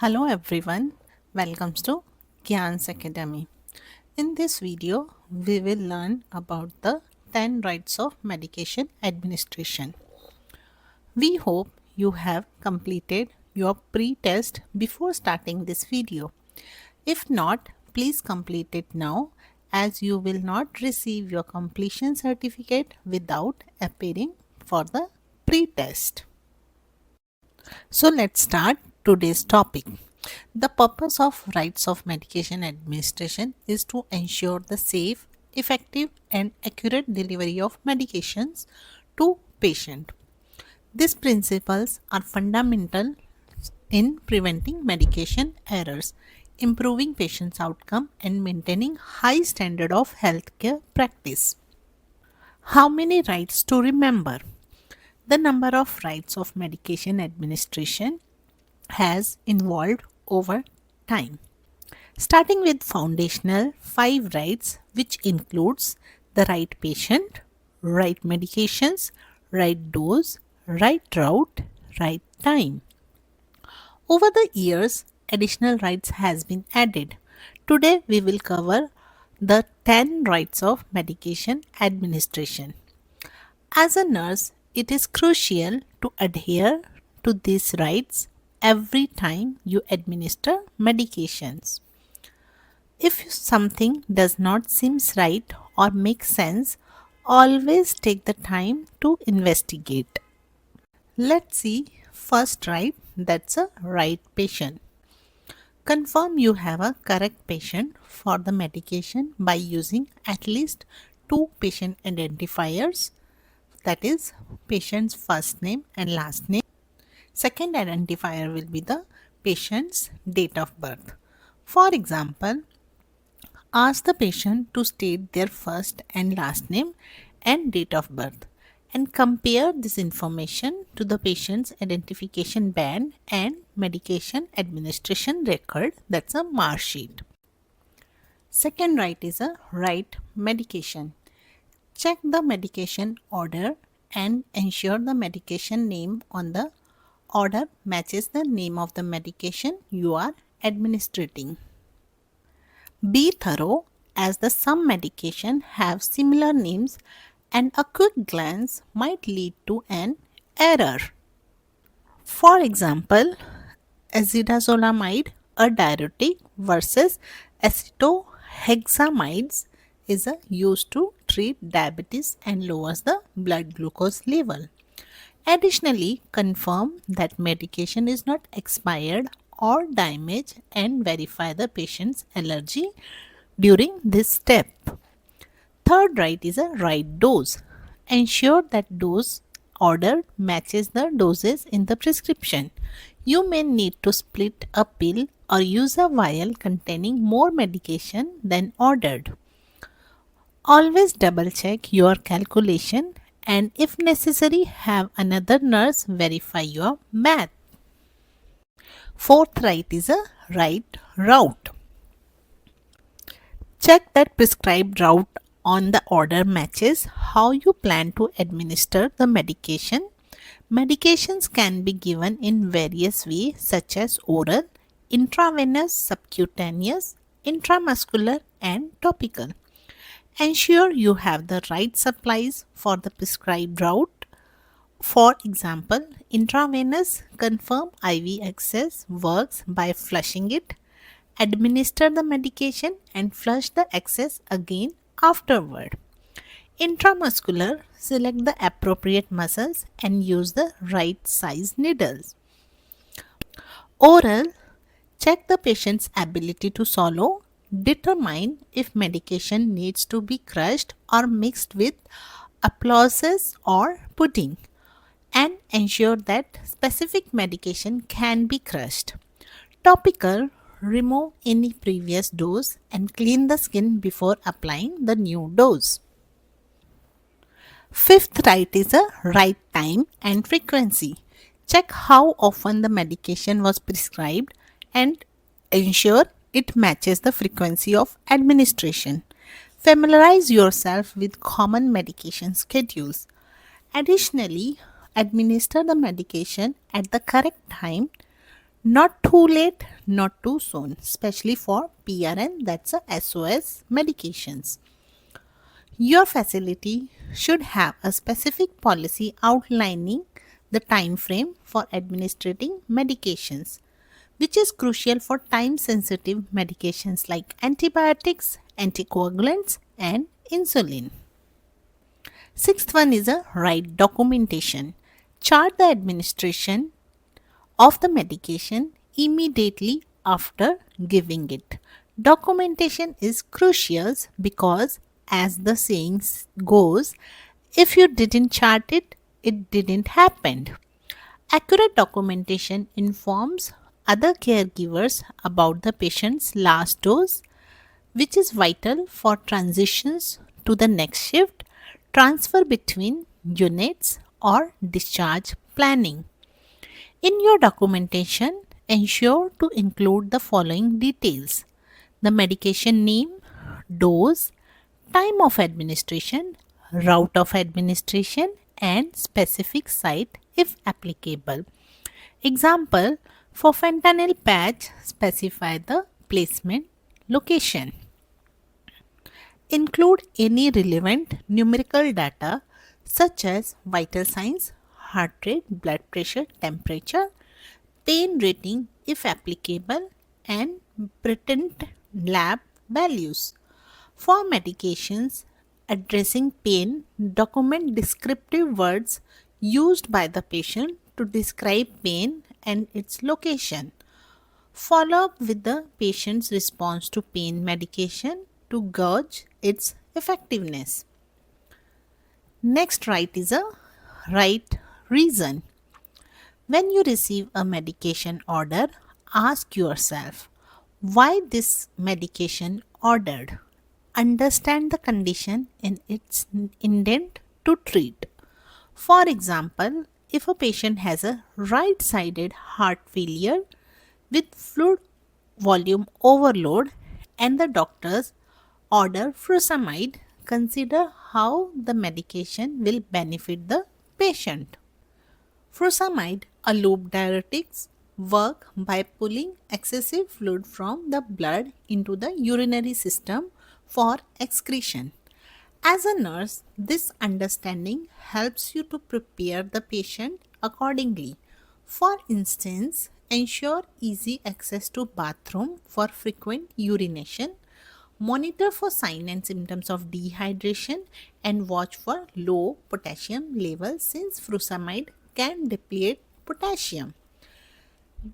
Hello everyone, welcome to Gyan's Academy. In this video, we will learn about the 10 rights of medication administration. We hope you have completed your pre-test before starting this video. If not, please complete it now as you will not receive your completion certificate without appearing for the pre-test. So let's start today's topic. The purpose of rights of medication administration is to ensure the safe, effective and accurate delivery of medications to patient. These principles are fundamental in preventing medication errors, improving patient's outcome and maintaining high standard of healthcare practice. How many rights to remember? The number of rights of medication administration has evolved over time. Starting with foundational 5 rights, which includes the right patient, right medications, right dose, right route, right time. Over the years, additional rights has been added. Today we will cover the 10 rights of medication administration. As a nurse, it is crucial to adhere to these rights every time you administer medications. If something does not seem right or make sense, always take the time to investigate. Let's see first right, that's a right patient. Confirm you have a correct patient for the medication by using at least 2 patient identifiers, that is patient's first name and last name. Second identifier will be the patient's date of birth. For example, ask the patient to state their first and last name and date of birth and compare this information to the patient's identification band and medication administration record, that's a mark sheet. Second right is a right medication. Check the medication order and ensure the medication name on the order matches the name of the medication you are administering. Be thorough as the some medication have similar names and a quick glance might lead to an error. For example, azidazolamide, a diuretic versus acetohexamides is used to treat diabetes and lowers the blood glucose level. Additionally, confirm that medication is not expired or damaged and verify the patient's allergy during this step. Third right is a right dose. Ensure that dose ordered matches the doses in the prescription. You may need to split a pill or use a vial containing more medication than ordered. Always double check your calculation and if necessary have another nurse verify your math. Fourth right is a right route. Check that prescribed route on the order matches how you plan to administer the medication. Medications can be given in various ways such as oral, intravenous, subcutaneous, intramuscular and topical. Ensure you have the right supplies for the prescribed route. For example, intravenous confirm IV access works by flushing it, administer the medication and flush the excess again afterward. Intramuscular, select the appropriate muscles and use the right size needles. Oral, check the patient's ability to swallow, determine if medication needs to be crushed or mixed with applauses or pudding, and ensure that specific medication can be crushed. Topical, remove any previous dose and clean the skin before applying the new dose. Fifth right is a right time and frequency. Check how often the medication was prescribed and ensure it matches the frequency of administration. Familiarize yourself with common medication schedules. Additionally, administer the medication at the correct time. Not too late, not too soon, especially for PRN, that's a SOS medications. Your facility should have a specific policy outlining the time frame for administering medications, which is crucial for time sensitive medications like antibiotics, anticoagulants, and insulin. Sixth one is a right documentation. Chart the administration of the medication immediately after giving it. Documentation is crucial because, as the saying goes, if you didn't chart it, it didn't happen. Accurate documentation informs other caregivers about the patient's last dose, which is vital for transitions to the next shift, transfer between units, or discharge planning. In your documentation, ensure to include the following details: the medication name, dose, time of administration, route of administration, and specific site if applicable. Example, for fentanyl patch, specify the placement location. Include any relevant numerical data such as vital signs, heart rate, blood pressure, temperature, pain rating if applicable, and pertinent lab values. For medications addressing pain, document descriptive words used by the patient to describe pain and its location. Follow up with the patient's response to pain medication to gauge its effectiveness. Next right is a right reason. When you receive a medication order, ask yourself why this medication ordered. Understand the condition in its intent to treat. For example, if a patient has a right-sided heart failure with fluid volume overload and the doctors order furosemide, consider how the medication will benefit the patient. Furosemide, a loop diuretics, work by pulling excessive fluid from the blood into the urinary system for excretion. As a nurse, this understanding helps you to prepare the patient accordingly. For instance, ensure easy access to bathroom for frequent urination, monitor for signs and symptoms of dehydration, and watch for low potassium levels since furosemide can deplete potassium.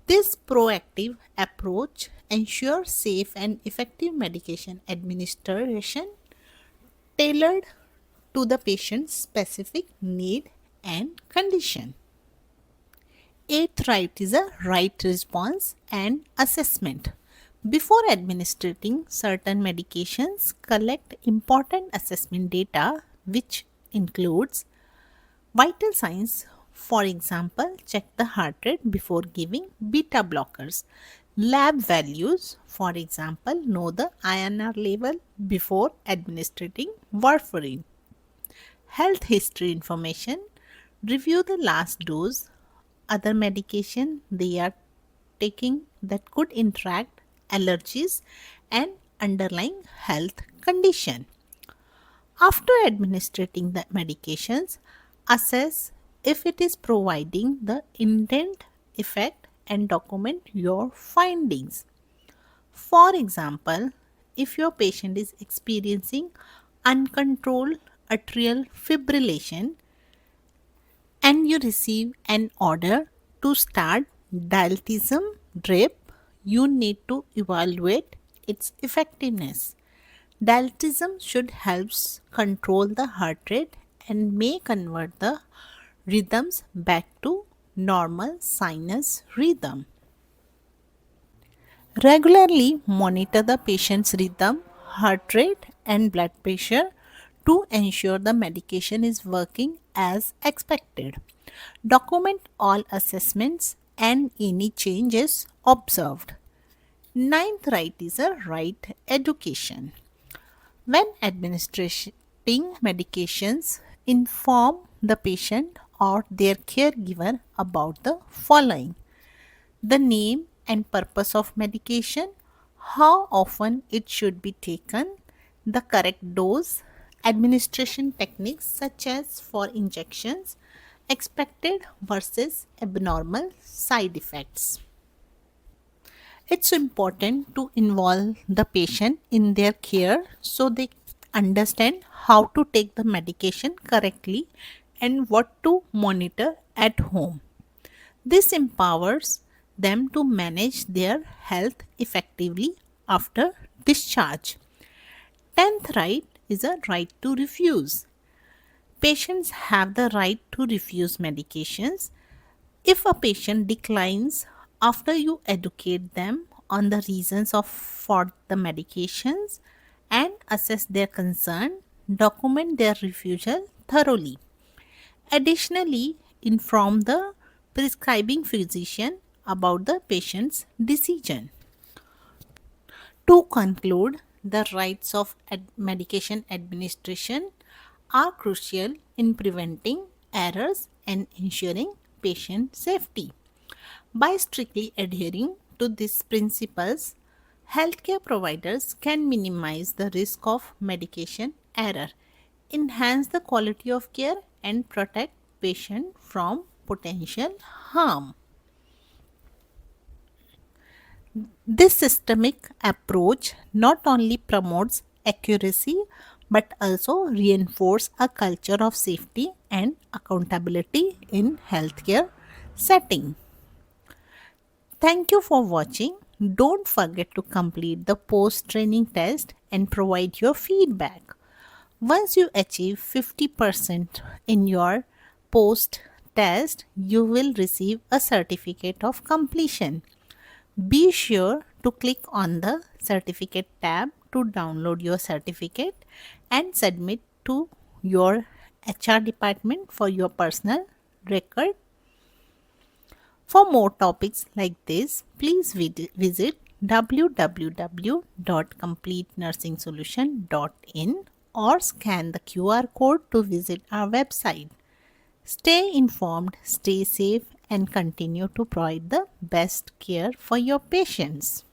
This proactive approach ensures safe and effective medication administration tailored to the patient's specific need and condition. Eighth right is a right response and assessment. Before administering certain medications, collect important assessment data which includes vital signs. For example, check the heart rate before giving beta blockers. Lab values, for example, know the INR level before administering warfarin. Health history information, review the last dose, other medication they are taking that could interact, allergies, and underlying health condition. After administering the medications, assess if it is providing the intent effect and document your findings. For example, if your patient is experiencing uncontrolled atrial fibrillation and you receive an order to start dialysm drip, you need to evaluate its effectiveness. Dialysm should help control the heart rate and may convert the rhythms back to normal sinus rhythm. Regularly monitor the patient's rhythm, heart rate, and blood pressure to ensure the medication is working as expected. Document all assessments and any changes observed. Ninth right is a right education. When administering medications, inform the patient or their caregiver about the following: the name and purpose of medication, how often it should be taken, the correct dose, administration techniques such as for injections, expected versus abnormal side effects. It's important to involve the patient in their care so they understand how to take the medication correctly and what to monitor at home. This empowers them to manage their health effectively after discharge. 10th right is a right to refuse. Patients have the right to refuse medications. If a patient declines after you educate them on the reasons for the medications and assess their concern, document their refusal thoroughly. Additionally, inform the prescribing physician about the patient's decision. To conclude, the rights of medication administration are crucial in preventing errors and ensuring patient safety. By strictly adhering to these principles, healthcare providers can minimize the risk of medication error, enhance the quality of care, and protect patient from potential harm. This systemic approach not only promotes accuracy but also reinforces a culture of safety and accountability in healthcare setting. Thank you for watching. Don't forget to complete the post training test and provide your feedback. Once you achieve 50% in your post test, you will receive a certificate of completion. Be sure to click on the certificate tab to download your certificate and submit to your HR department for your personal record. For more topics like this, please visit www.completenursingsolution.in or scan the QR code to visit our website. Stay informed, stay safe, and continue to provide the best care for your patients.